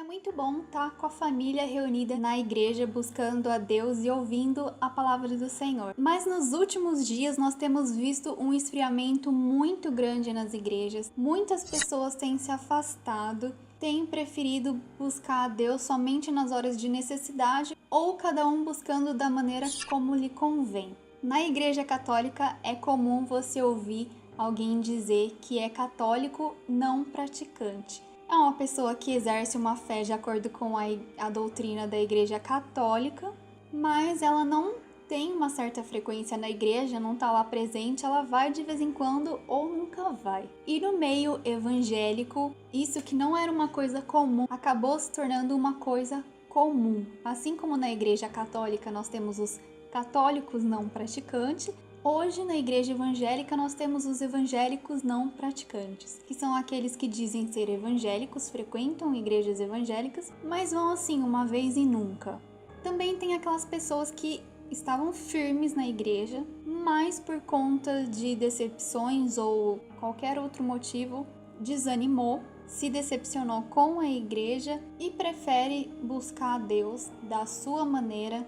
muito bom estar com a família reunida na igreja, buscando a Deus e ouvindo a palavra do Senhor. Mas nos últimos dias nós temos visto um esfriamento muito grande nas igrejas. Muitas pessoas têm se afastado, têm preferido buscar a Deus somente nas horas de necessidade ou cada um buscando da maneira como lhe convém. Na igreja católica é comum você ouvir alguém dizer que é católico não praticante. É uma pessoa que exerce uma fé de acordo com a doutrina da Igreja Católica, mas ela não tem uma certa frequência na igreja, não está lá presente, ela vai de vez em quando ou nunca vai. E no meio evangélico, isso que não era uma coisa comum, acabou se tornando uma coisa comum. Assim como na Igreja Católica nós temos os católicos não praticantes, hoje, na igreja evangélica, nós temos os evangélicos não praticantes, que são aqueles que dizem ser evangélicos, frequentam igrejas evangélicas, mas vão assim uma vez e nunca. Também tem aquelas pessoas que estavam firmes na igreja, mas por conta de decepções ou qualquer outro motivo, desanimou, se decepcionou com a igreja e prefere buscar a Deus da sua maneira,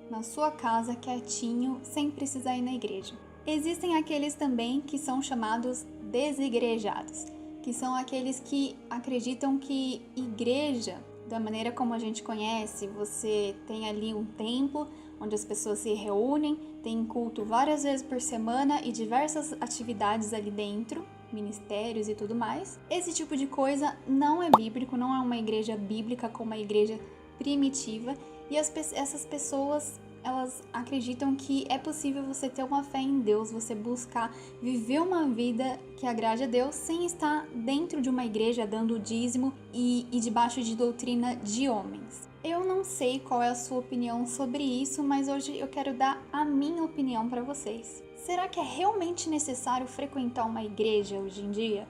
na sua casa, quietinho, sem precisar ir na igreja. Existem aqueles também que são chamados desigrejados, que são aqueles que acreditam que igreja, da maneira como a gente conhece, você tem ali um templo onde as pessoas se reúnem, tem culto várias vezes por semana e diversas atividades ali dentro, ministérios e tudo mais. Esse tipo de coisa não é bíblico, não é uma igreja bíblica como a igreja primitiva. E essas pessoas, elas acreditam que é possível você ter uma fé em Deus, você buscar viver uma vida que agrade a Deus sem estar dentro de uma igreja dando dízimo e debaixo de doutrina de homens. Eu não sei qual é a sua opinião sobre isso, mas hoje eu quero dar a minha opinião para vocês. Será que é realmente necessário frequentar uma igreja hoje em dia?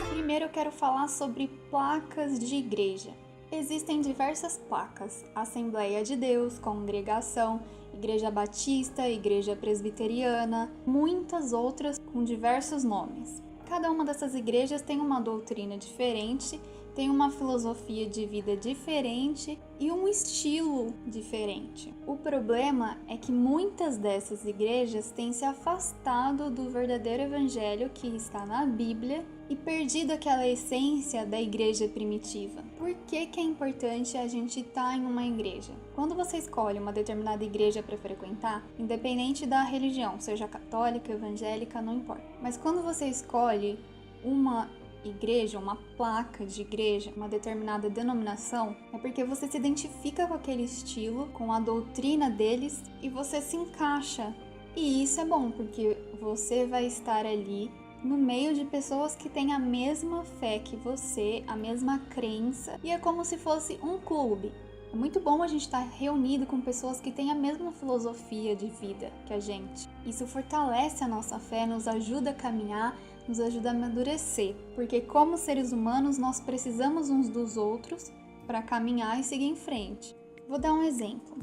Primeiro eu quero falar sobre placas de igreja. Existem diversas placas: Assembleia de Deus, Congregação, Igreja Batista, Igreja Presbiteriana, muitas outras com diversos nomes. Cada uma dessas igrejas tem uma doutrina diferente, tem uma filosofia de vida diferente e um estilo diferente. O problema é que muitas dessas igrejas têm se afastado do verdadeiro evangelho que está na Bíblia e perdido aquela essência da igreja primitiva. Por que é importante a gente estar em uma igreja? Quando você escolhe uma determinada igreja para frequentar, independente da religião, seja católica, evangélica, não importa. Mas quando você escolhe uma igreja, uma placa de igreja, uma determinada denominação, é porque você se identifica com aquele estilo, com a doutrina deles e você se encaixa. E isso é bom, porque você vai estar ali no meio de pessoas que têm a mesma fé que você, a mesma crença, e é como se fosse um clube. É muito bom a gente estar reunido com pessoas que têm a mesma filosofia de vida que a gente. Isso fortalece a nossa fé, nos ajuda a caminhar, nos ajuda a amadurecer, porque como seres humanos nós precisamos uns dos outros para caminhar e seguir em frente. Vou dar um exemplo.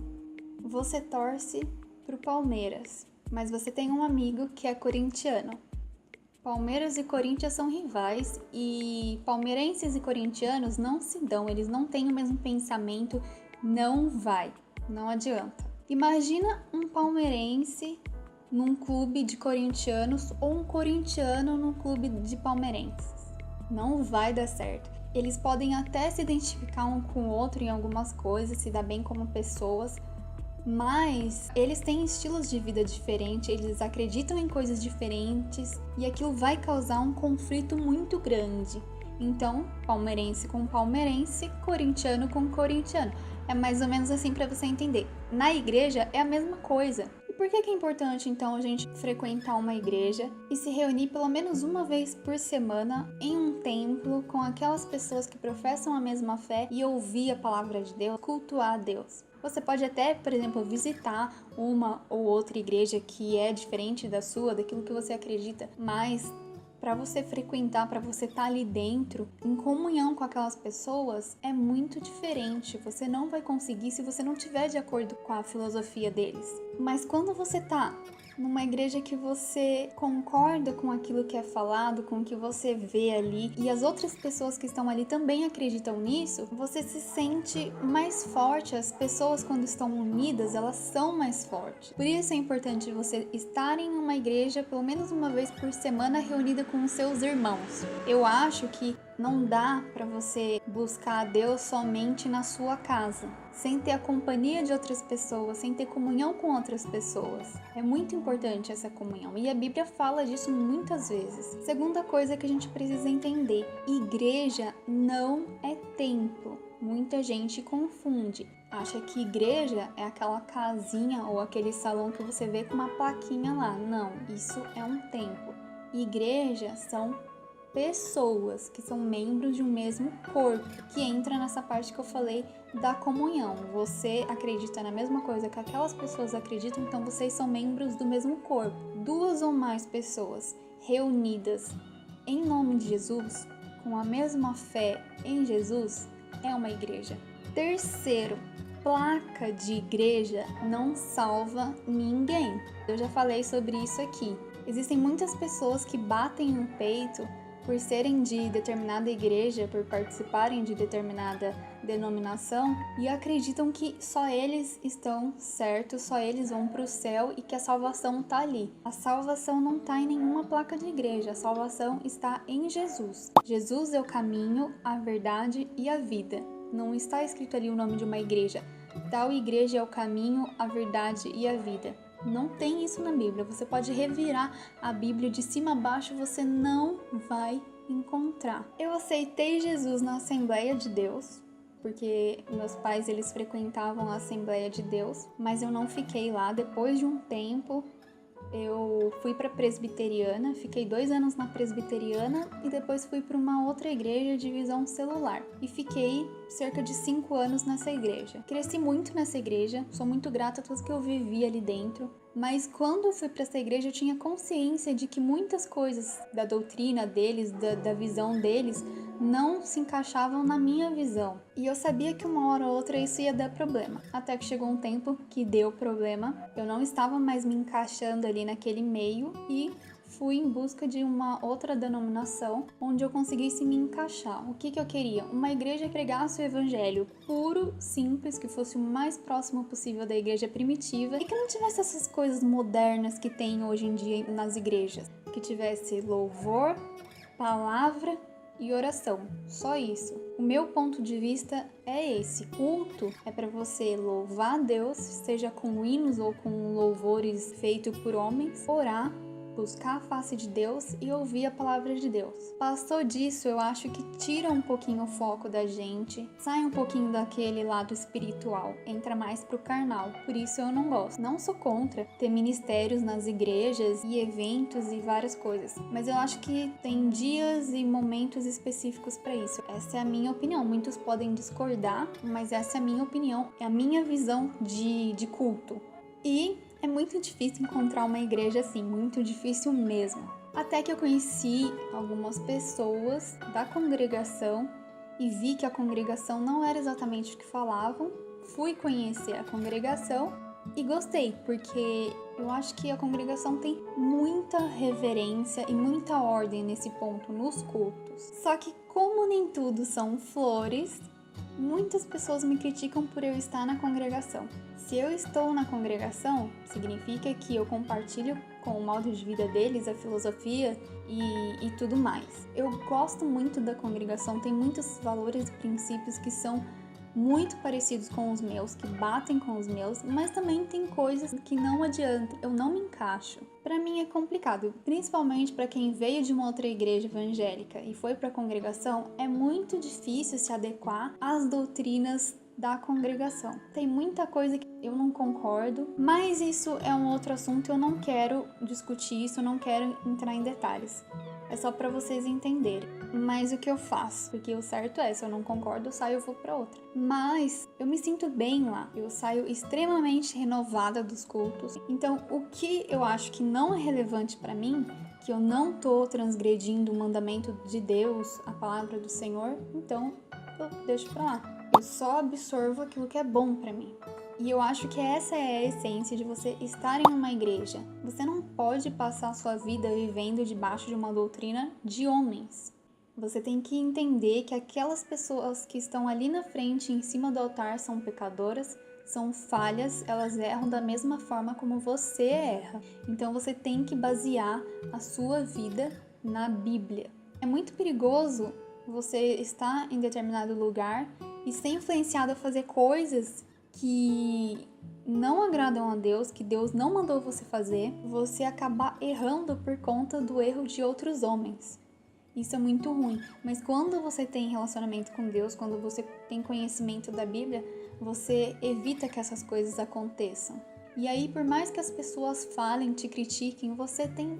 Você torce pro Palmeiras, mas você tem um amigo que é corintiano. Palmeiras e Corinthians são rivais e palmeirenses e corintianos não se dão, eles não têm o mesmo pensamento, não adianta. Imagina um palmeirense num clube de corintianos ou um corintiano num clube de palmeirenses. Não vai dar certo. Eles podem até se identificar um com o outro em algumas coisas, se dar bem como pessoas, mas eles têm estilos de vida diferentes, eles acreditam em coisas diferentes e aquilo vai causar um conflito muito grande. Então, palmeirense com palmeirense, corintiano com corintiano. É mais ou menos assim para você entender. Na igreja é a mesma coisa. E por que é importante então a gente frequentar uma igreja e se reunir pelo menos uma vez por semana em um templo com aquelas pessoas que professam a mesma fé e ouvir a palavra de Deus, cultuar a Deus? Você pode até, por exemplo, visitar uma ou outra igreja que é diferente da sua, daquilo que você acredita, mas para você frequentar, para você estar ali dentro, em comunhão com aquelas pessoas, é muito diferente. Você não vai conseguir se você não estiver de acordo com a filosofia deles. Mas quando você está numa igreja que você concorda com aquilo que é falado, com o que você vê ali, e as outras pessoas que estão ali também acreditam nisso, você se sente mais forte. As pessoas, quando estão unidas, elas são mais fortes. Por isso é importante você estar em uma igreja pelo menos uma vez por semana reunida com os seus irmãos. Eu acho que não dá para você buscar a Deus somente na sua casa, sem ter a companhia de outras pessoas, sem ter comunhão com outras pessoas. É muito importante essa comunhão e a Bíblia fala disso muitas vezes. Segunda coisa que a gente precisa entender: igreja não é templo. Muita gente confunde. Acha que igreja é aquela casinha ou aquele salão que você vê com uma plaquinha lá. Não, isso é um templo. Igreja são pessoas que são membros de um mesmo corpo, que entra nessa parte que eu falei da comunhão. Você acredita na mesma coisa que aquelas pessoas acreditam, então vocês são membros do mesmo corpo. Duas ou mais pessoas reunidas em nome de Jesus, com a mesma fé em Jesus, é uma igreja. Terceiro, placa de igreja não salva ninguém. Eu já falei sobre isso aqui. Existem muitas pessoas que batem no peito por serem de determinada igreja, por participarem de determinada denominação e acreditam que só eles estão certos, só eles vão para o céu e que a salvação está ali. A salvação não está em nenhuma placa de igreja, a salvação está em Jesus. Jesus é o caminho, a verdade e a vida. Não está escrito ali o nome de uma igreja. Tal igreja é o caminho, a verdade e a vida. Não tem isso na Bíblia. Você pode revirar a Bíblia de cima a baixo, você não vai encontrar. Eu aceitei Jesus na Assembleia de Deus, porque meus pais eles frequentavam a Assembleia de Deus, mas eu não fiquei lá. Depois de um tempo, eu fui para a presbiteriana, fiquei 2 anos na presbiteriana e depois fui para uma outra igreja de visão celular e fiquei cerca de 5 anos nessa igreja. Cresci muito nessa igreja, sou muito grata a tudo que eu vivi ali dentro, mas quando eu fui para essa igreja eu tinha consciência de que muitas coisas da doutrina deles, da visão deles, não se encaixavam na minha visão. E eu sabia que uma hora ou outra isso ia dar problema. Até que chegou um tempo que deu problema. Eu não estava mais me encaixando ali naquele meio e fui em busca de uma outra denominação onde eu conseguisse me encaixar. O que eu queria? Uma igreja que pregasse o evangelho puro, simples, que fosse o mais próximo possível da igreja primitiva e que não tivesse essas coisas modernas que tem hoje em dia nas igrejas. Que tivesse louvor, palavra e oração, só isso. O meu ponto de vista é esse. Culto é para você louvar a Deus, seja com hinos ou com louvores feitos por homens, orar, buscar a face de Deus e ouvir a palavra de Deus. Passou disso, eu acho que tira um pouquinho o foco da gente, sai um pouquinho daquele lado espiritual, entra mais pro carnal. Por isso eu não gosto. Não sou contra ter ministérios nas igrejas e eventos e várias coisas, mas eu acho que tem dias e momentos específicos para isso. Essa é a minha opinião. Muitos podem discordar, mas essa é a minha opinião, é a minha visão de culto. E é muito difícil encontrar uma igreja assim, muito difícil mesmo. Até que eu conheci algumas pessoas da congregação e vi que a congregação não era exatamente o que falavam. Fui conhecer a congregação e gostei, porque eu acho que a congregação tem muita reverência e muita ordem nesse ponto nos cultos. Só que como nem tudo são flores, muitas pessoas me criticam por eu estar na congregação. Se eu estou na congregação, significa que eu compartilho com o modo de vida deles, a filosofia e tudo mais. Eu gosto muito da congregação, tem muitos valores e princípios que são muito parecidos com os meus, que batem com os meus, mas também tem coisas que não adianta, eu não me encaixo. Para mim é complicado, principalmente para quem veio de uma outra igreja evangélica e foi para a congregação, é muito difícil se adequar às doutrinas da congregação. Tem muita coisa que eu não concordo, mas isso é um outro assunto, eu não quero discutir isso, eu não quero entrar em detalhes. É só para vocês entenderem. Mas o que eu faço? Porque o certo é, se eu não concordo, eu saio e vou para outra. Mas eu me sinto bem lá. Eu saio extremamente renovada dos cultos. Então, o que eu acho que não é relevante para mim, que eu não tô transgredindo o mandamento de Deus, a palavra do Senhor, então eu deixo para lá. Eu só absorvo aquilo que é bom para mim. E eu acho que essa é a essência de você estar em uma igreja. Você não pode passar a sua vida vivendo debaixo de uma doutrina de homens. Você tem que entender que aquelas pessoas que estão ali na frente, em cima do altar, são pecadoras, são falhas, elas erram da mesma forma como você erra. Então você tem que basear a sua vida na Bíblia. É muito perigoso você estar em determinado lugar e ser influenciado a fazer coisas que não agradam a Deus, que Deus não mandou você fazer, você acabar errando por conta do erro de outros homens. Isso é muito ruim, mas quando você tem relacionamento com Deus, quando você tem conhecimento da Bíblia, você evita que essas coisas aconteçam. E aí, por mais que as pessoas falem, te critiquem, você tem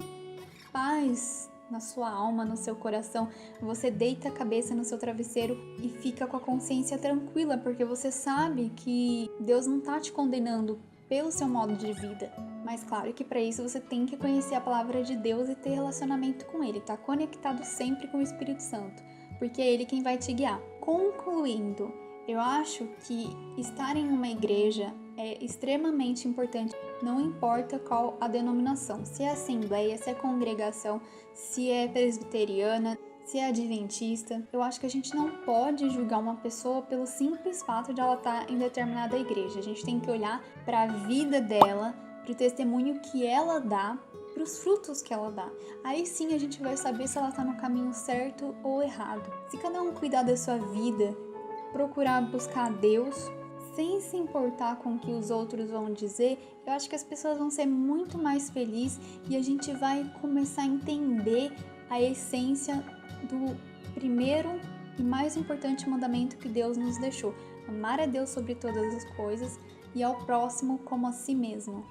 paz na sua alma, no seu coração. Você deita a cabeça no seu travesseiro e fica com a consciência tranquila, porque você sabe que Deus não está te condenando pelo seu modo de vida. Mas claro que para isso você tem que conhecer a palavra de Deus e ter relacionamento com Ele, tá conectado sempre com o Espírito Santo, porque é Ele quem vai te guiar. Concluindo, eu acho que estar em uma igreja é extremamente importante, não importa qual a denominação, se é assembleia, se é congregação, se é presbiteriana, se é adventista. Eu acho que a gente não pode julgar uma pessoa pelo simples fato de ela estar em determinada igreja. A gente tem que olhar para a vida dela, para o testemunho que ela dá, para os frutos que ela dá. Aí sim a gente vai saber se ela está no caminho certo ou errado. Se cada um cuidar da sua vida, procurar buscar a Deus, sem se importar com o que os outros vão dizer, eu acho que as pessoas vão ser muito mais felizes e a gente vai começar a entender a essência do primeiro e mais importante mandamento que Deus nos deixou: amar a Deus sobre todas as coisas e ao próximo como a si mesmo.